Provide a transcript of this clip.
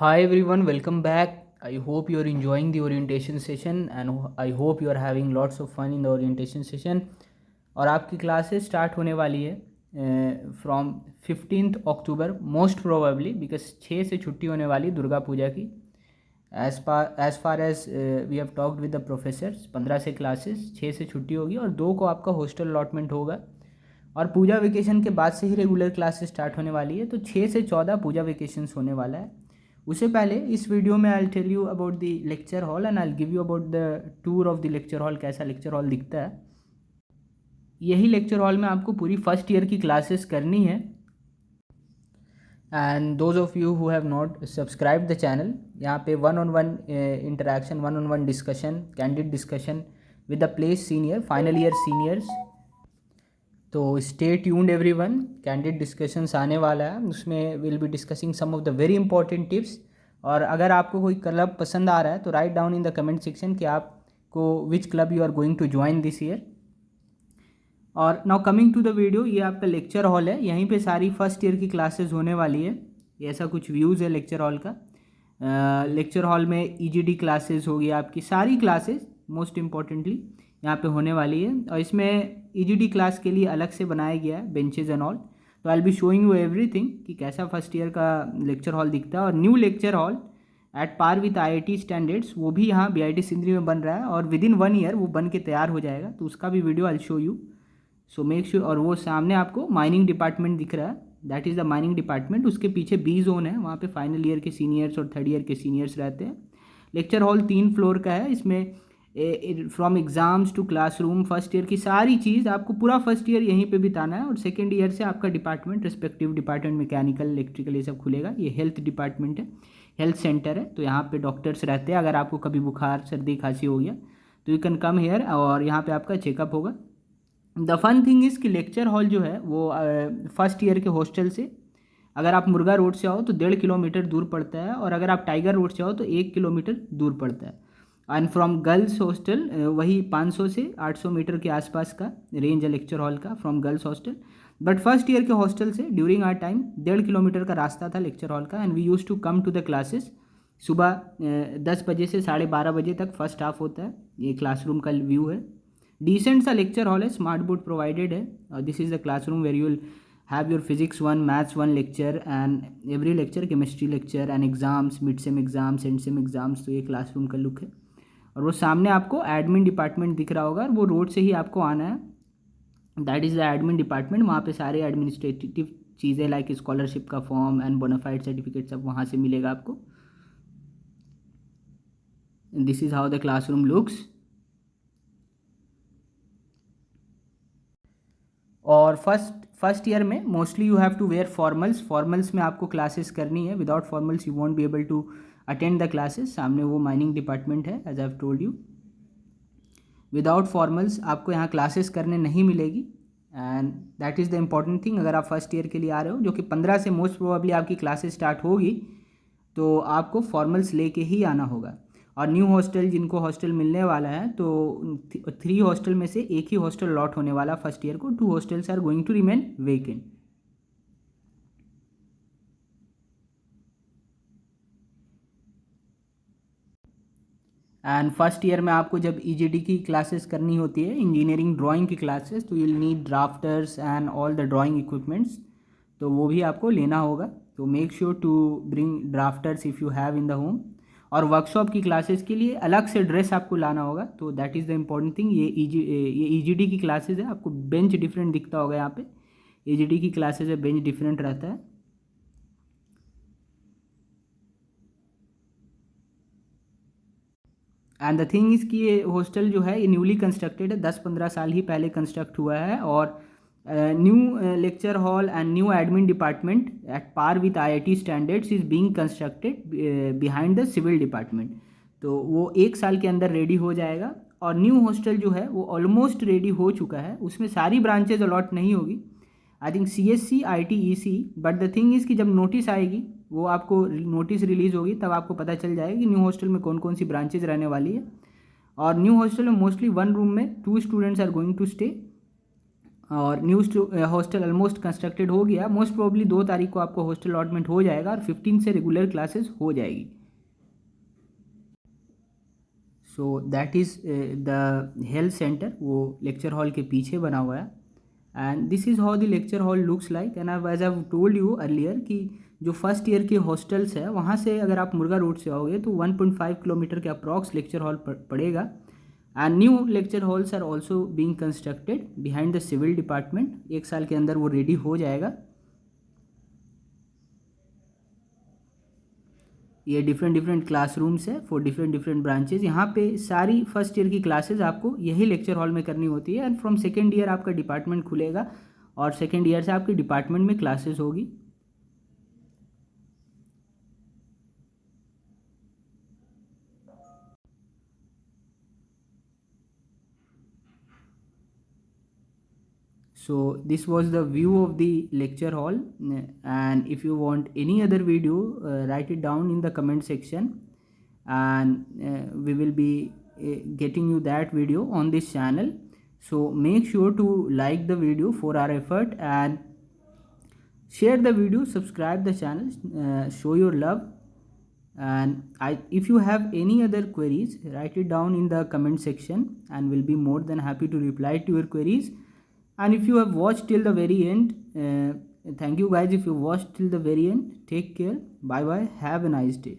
Hi everyone, welcome back. I hope you are enjoying the orientation session and I hope you are having lots of fun in the orientation session. और आपकी classes start होने वाली है from 15th October most probably because 6 से छुट्टी होने वाली दुर्गा पूजा की. As far as we have talked with the professors 15 से क्लासेस 6 से छुट्टी होगी और 2 को आपका हॉस्टल अलॉटमेंट होगा और पूजा वेकेशन के बाद से ही रेगुलर क्लासेस स्टार्ट होने वाली है. तो 6 से 14 पूजा वेकेशंस होने वाला है. उससे पहले इस वीडियो में I tell you about the lecture hall and I give you about the tour of the lecture hall, कैसा लेक्चर हॉल दिखता है. यही लेक्चर हॉल में आपको पूरी फर्स्ट ईयर की क्लासेस करनी है. And those of you who have not subscribe the channel, यहाँ पे one on one interaction, one on one discussion, candid discussion with the placed senior, final year seniors. तो stay tuned everyone, candid discussions आने वाला है, उसमें will be discussing some of the very important tips. और अगर आपको कोई club पसंद आ रहा है तो write down in the comment section कि आपको which club you are going to join this year. और now coming to the video, ये आपका लेक्चर हॉल है, यहीं पे सारी फर्स्ट ईयर की क्लासेस होने वाली है. ऐसा कुछ व्यूज़ है लेक्चर हॉल का. लेक्चर हॉल में ईजीडी क्लासेस होगी, आपकी सारी क्लासेस मोस्ट इम्पॉर्टेंटली यहाँ पे होने वाली है. और इसमें ईजीडी क्लास के लिए अलग से बनाया गया है बेंचेज एंड ऑल. तो I will be showing you everything कि कैसा फर्स्ट ईयर का लेक्चर हॉल दिखता है. और new lecture hall at par with IIT standards वो भी यहाँ बीआईटी सिंदरी में बन रहा है और विद इन 1 ईयर वो बन के तैयार हो जाएगा. तो उसका भी video I show you, so make sure. और वो सामने आपको माइनिंग डिपार्टमेंट दिख रहा है, that is the mining department. उसके पीछे बी जोन है, वहाँ पे फाइनल ईयर के सीनियर्स और थर्ड ईयर के सीनियर्स रहते हैं. लेक्चर हॉल 3 फ्लोर का है. इसमें from exams to classroom, first year की सारी चीज़ आपको पूरा फर्स्ट ईयर यहीं पे बिताना है. और सेकेंड ईयर से आपका department, respective department, mechanical, electrical, ये सब खुलेगा. ये हेल्थ डिपार्टमेंट है, हेल्थ सेंटर है. तो यहाँ पे डॉक्टर्स रहते हैं. अगर आपको कभी बुखार, सर्दी, खांसी हो गया तो यू कैन कम हेयर और यहाँ पे आपका चेकअप होगा. द फन थिंग इज़ कि लेक्चर हॉल जो है वो फर्स्ट ईयर के हॉस्टल से, अगर आप मुर्गा रोड से आओ तो 1.5 किलोमीटर दूर पड़ता है और अगर आप टाइगर रोड से आओ तो 1 किलोमीटर दूर पड़ता है. एंड फ्रॉम गर्ल्स हॉस्टल वही 500 से 800 मीटर के आसपास का रेंज है लेक्चर हॉल का from girls hostel. But first year के हॉस्टल से ड्यूरिंग आर टाइम 1.5 किलोमीटर का रास्ता था लेक्चर हॉल का. And we use to come to the classes. सुबह 10 बजे से 12:30 बजे तक फर्स्ट हाफ होता है. ये क्लासरूम का व्यू है. डिसेंट सा लेक्चर हॉल है, स्मार्ट बोर्ड प्रोवाइडेड है. और this is the classroom where you will have your physics 1, maths 1 lecture and every lecture chemistry lecture and exams, mid sem exams, end sem exams. तो ये classroom का look है. और वो सामने आपको एडमिन डिपार्टमेंट दिख रहा होगा और वो रोड से ही आपको आना है. That is the admin department. वहाँ पे सारे एडमिनिस्ट्रेटिव चीज़ें लाइक स्कॉलरशिप का फॉर्म एंड बोनाफाइड सर्टिफिकेट सब वहाँ से मिलेगा आपको. This is how the classroom looks. और फर्स्ट ईयर में mostly you have to wear formals. Formals में आपको क्लासेस करनी है. Without formals you won't be able to attend the classes. सामने वो माइनिंग डिपार्टमेंट है as I have told you. Without formals आपको यहाँ क्लासेस करने नहीं मिलेगी. And that is the important thing. अगर आप फर्स्ट ईयर के लिए आ रहे हो, जो कि 15 से मोस्ट प्रोबेबली आपकी क्लासेस स्टार्ट होगी, तो आपको फॉर्मल्स लेके ही आना होगा. और न्यू हॉस्टल जिनको हॉस्टल मिलने वाला है, तो 3 हॉस्टल में से एक ही हॉस्टल लॉट होने वाला फर्स्ट ईयर को. 2 hostels are going to remain vacant. And first year में आपको जब ईजीडी की क्लासेस करनी होती है, इंजीनियरिंग ड्राइंग की क्लासेस, तो you will need drafters and all the drawing equipments. तो वो भी आपको लेना होगा. तो make sure to bring drafters if you have in the home. और वर्कशॉप की क्लासेस के लिए अलग से ड्रेस आपको लाना होगा. तो that is the important thing. ये ईजीडी की क्लासेस है. आपको बेंच डिफरेंट दिखता होगा यहाँ पे. ईजीडी की क्लासेस है, बेंच डिफरेंट रहता है. एंड द थिंग इज़ कि ये हॉस्टल जो है ये न्यूली कंस्ट्रक्टेड है. 10-15 साल ही पहले कंस्ट्रक्ट हुआ है. और new lecture hall and new admin department at par with IIT standards is being constructed behind the civil department. तो वो 1 साल के अंदर रेडी हो जाएगा. और न्यू हॉस्टल जो है वो ऑलमोस्ट रेडी हो चुका है. उसमें सारी ब्रांचेज अलॉट नहीं होगी. I think CSC, IT, EC. But the thing is कि जब नोटिस आएगी, वो आपको नोटिस रिलीज़ होगी, तब आपको पता चल जाएगा कि न्यू हॉस्टल में कौन कौन सी ब्रांचेज रहने वाली है. और न्यू हॉस्टल में मोस्टली 1 रूम में 2 students are going to stay. और न्यू हॉस्टल ऑलमोस्ट कंस्ट्रक्टेड हो गया, मोस्ट प्रोबेबली 2 तारीख को आपको हॉस्टल अलॉटमेंट हो जाएगा और 15 से रेगुलर क्लासेस हो जाएगी. So that is the health centre, वो लेक्चर हॉल के पीछे बना हुआ है. And this is how the lecture hall looks like. And as I told you earlier कि जो फर्स्ट ईयर के हॉस्टल्स है वहाँ से अगर आप मुर्गा रोड से आओगे तो 1.5 किलोमीटर के अप्रॉक्स लेक्चर हॉल पड़ेगा. And new lecture halls are also being constructed behind the civil department. 1 साल के अंदर वो रेडी हो जाएगा. ये डिफरेंट क्लासरूम्स है फॉर डिफरेंट ब्रांचेज. यहाँ पे सारी फर्स्ट ईयर की क्लासेज आपको यही लेक्चर हॉल में करनी होती है. एंड फ्रॉम सेकेंड ईयर आपका डिपार्टमेंट खुलेगा और सेकेंड ईयर से आपकी डिपार्टमेंट में क्लासेस होगी. So this was the view of the lecture hall, and if you want any other video, write it down in the comment section, and we will be getting you that video on this channel. So make sure to like the video for our effort and share the video, subscribe the channel, show your love. And if you have any other queries, write it down in the comment section and we'll be more than happy to reply to your queries. And if you have watched till the very end, thank you guys. If you watched till the very end, take care. Bye bye. Have a nice day.